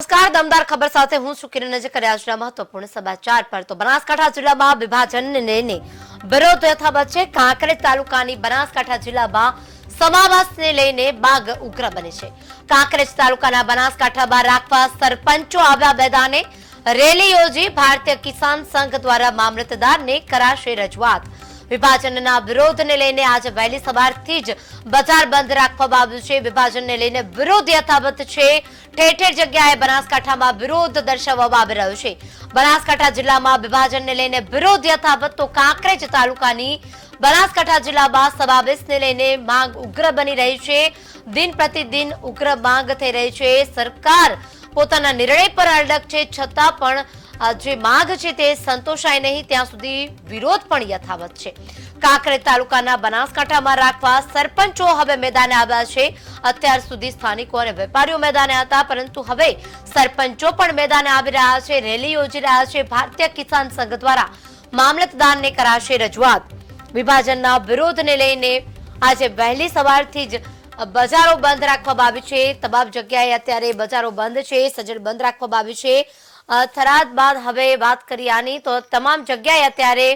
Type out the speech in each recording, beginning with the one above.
નમસ્કાર દમદાર ખબર સાથે હું છું કિરણ નજર કરી આજના મહત્વપૂર્ણ સમાચાર પર તો બનાસકાંઠા જિલ્લામાં વિભાજનને લઈને વિરોધ યથાવત છે। કાંકરેજ તાલુકાની બનાસકાંઠા જિલ્લામાં સમાવેશને લઈને માંગ ઉગ્ર બની છે। કાંકરેજ તાલુકાના બનાસકાંઠામાં રાખવા સરપંચો આવ્યા મેદાને રેલી યોજી ભારતીય કિસાન સંઘ દ્વારા મામલતદારને કરાશે રજૂઆત। વિભાજનના વિરોધને લઈને આજે વહેલી સવારથી જ બજાર બંધ રાખવામાં આવ્યું છે। વિભાજનને લઈને વિરોધ યથાવત છે। ઠેર ઠેર જગ્યાએ બનાસકાંઠામાં વિરોધ દર્શાવવામાં આવી રહ્યો છે। બનાસકાંઠા જિલ્લામાં વિભાજનને લઈને વિરોધ યથાવત તો કાંકરેજ તાલુકાની બનાસકાંઠા જિલ્લામાં સમાવેશને લઈને માંગ ઉગ્ર બની રહી છે। દિન પ્રતિદિન ઉગ્ર માંગ થઈ રહી છે। સરકાર પોતાના નિર્ણય પર અડગ છે, છતાં પણ જે માંગ છે તે સંતોષાય નહીં ત્યાં સુધી વિરોધ પણ યથાવત છે। કાંકરેજ તાલુકાના બનાસકાંઠામાં રાખવા સરપંચો હવે મેદાને આવ્યા છે। અત્યાર સુધી સ્થાનિકો અને વેપારીઓ મેદાને હતા, પરંતુ હવે સરપંચો પણ મેદાને આવી રહ્યા છે, રેલી યોજી રહ્યા છે। ભારતીય કિસાન સંઘ દ્વારા મામલતદારને કરાશે રજૂઆત। વિભાજનના વિરોધને લઈને આજે વહેલી સવારથી જ બજારો બંધ રાખવામાં આવી છે। તમામ જગ્યાએ અત્યારે બજારો બંધ છે, સજ્જડ બંધ રાખવામાં આવી છે। થરાદ બાદ હવે વાત કરીએ આની તો તમામ જગ્યાએ અત્યારે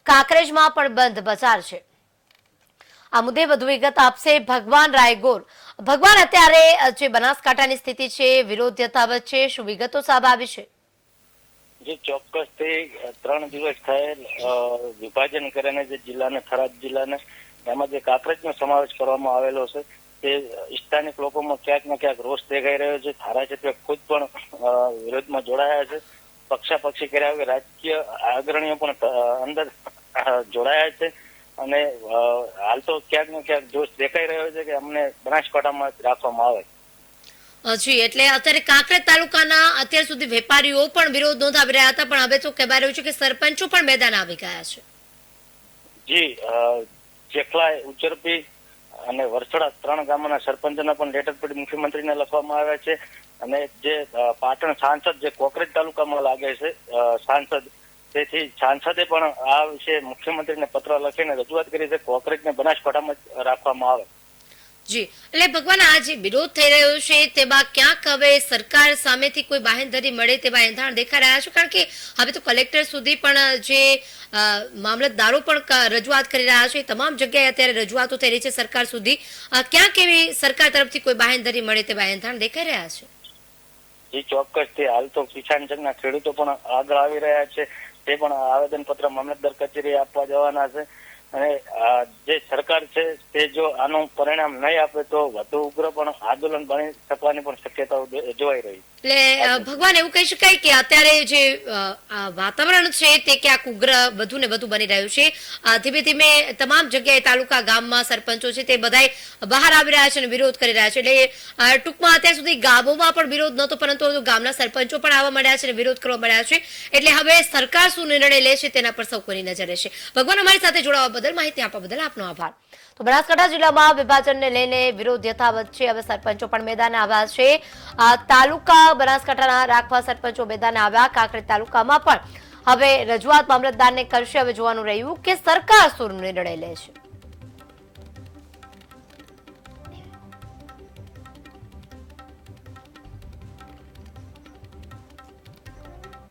કાંકરેજમાં પણ બંધ બજાર છે। આ મુદ્દે વધુ વિગત આપશે ભગવાન રાયગોર। ભગવાન, અત્યારે જે બનાસકાંઠાની સ્થિતિ છે, વિરોધ યથાવત છે, શું વિગતો સામે આવી છે? જે ચોક્કસથી 3 દિવસ થયેલ વિભાજન કરીને જે જિલ્લાને થરાદ જિલ્લાને એમાં જે કાંકરેજનો સમાવેશ કરવામાં આવેલો છે તે સ્થાનિક લોકોમાં ક્યાંક ને ક્યાંક રોષ દેખાઈ રહ્યો છે। ધારાસભ્ય ખુદ પણ વિરોધમાં જોડાયા છે, પક્ષાપક્ષી કર્યા વગર રાજકીય અગ્રણીઓ પણ અંદર જોડાયા છે અને હાલ તો ક્યાંક ને ક્યાંક જોશ દેખાઈ રહ્યો છે કે અમને બનાસકાંઠામાં રાખવામાં આવે। જી, એટલે અત્યારે કાંકરેજ તાલુકાના અત્યાર સુધી વેપારીઓ પણ વિરોધ નોંધાવી રહ્યા હતા, પણ હવે તો કહેવાય રહ્યું છે કે સરપંચો પણ મેદાન આવી ગયા છે। જી, ચેખલાય, ઉચરપી અને વરસડા 3 ગામોના સરપંચોના પણ લેટર પેડ મુખ્યમંત્રીને લખવામાં આવ્યા છે અને જે પાટણ સાંસદ જે કોકરેજ તાલુકામાં લાગે છે સાંસદ, તેથી સાંસદે પણ આ વિશે મુખ્યમંત્રીને પત્ર લખીને રજૂઆત કરી છે કોકરેજને બનાસકાંઠામાં રાખવામાં આવે। જી, એટલે ભગવાન, આ જે વિરોધ થઈ રહ્યો છે તેમાં ક્યાંક હવે સરકાર સામેથી કોઈ બાહેંધરી મળે તેવા એંધાણ દેખાઈ રહ્યા છે, કારણ કે હવે તો કલેક્ટર સુધી પણ જે મામલતદારો પણ રજૂઆત કરી રહ્યા છે, તમામ જગ્યાએ અત્યારે રજૂઆતો થઈ રહી છે સરકાર સુધી। ક્યાંક એવી સરકાર તરફથી કોઈ બાહેંધરી મળે તેવા એંધાણ દેખાઈ રહ્યા છે? જી, ચોક્કસથી હાલ તો કિસાન સંઘના ખેડૂતો પણ આગળ આવી રહ્યા છે, તે પણ આવેદન પત્ર મામલતદાર કચેરીએ આપવા જવાના છે અને જે સરકાર છે તે જો આનું પરિણામ નહીં આપે તો વધુ ઉગ્ર પણ આંદોલન બની શકવાની પણ શક્યતાઓ જોવાઈ રહી। એટલે ભગવાન, એવું કહી શકાય કે અત્યારે જે વાતાવરણ છે તે ક્યાંક ઉગ્ર વધુ ને વધુ બની રહ્યું છે। ધીમે ધીમે તમામ જગ્યાએ તાલુકા ગામમાં સરપંચો છે તે બધા બહાર આવી રહ્યા છે અને વિરોધ કરી રહ્યા છે। એટલે ટૂંકમાં અત્યાર સુધી ગામોમાં પણ વિરોધ નહોતો, પરંતુ ગામના સરપંચો પણ આવવા મળ્યા છે અને વિરોધ કરવા મળ્યા છે। એટલે હવે સરકાર શું નિર્ણય લે છે તેના પર સૌ કોઈની નજર રહેશે। ભગવાન, અમારી સાથે જોડાવા બદલ, માહિતી આપવા બદલ આપનો આભાર। તો બનાસકાંઠા જિલ્લામાં વિભાજનને લઈને વિરોધ યથાવત છે, હવે સરપંચો પણ મેદાને આવ્યા છે। તાલુકા બનાસકાંઠાના રાખવા સરપંચો મેદાને આવ્યા। કાંકરેજ તાલુકામાં પણ હવે રજૂઆત મામલતદારને કરશે। હવે જોવાનું રહ્યું કે સરકાર શું નિર્ણય લે છે।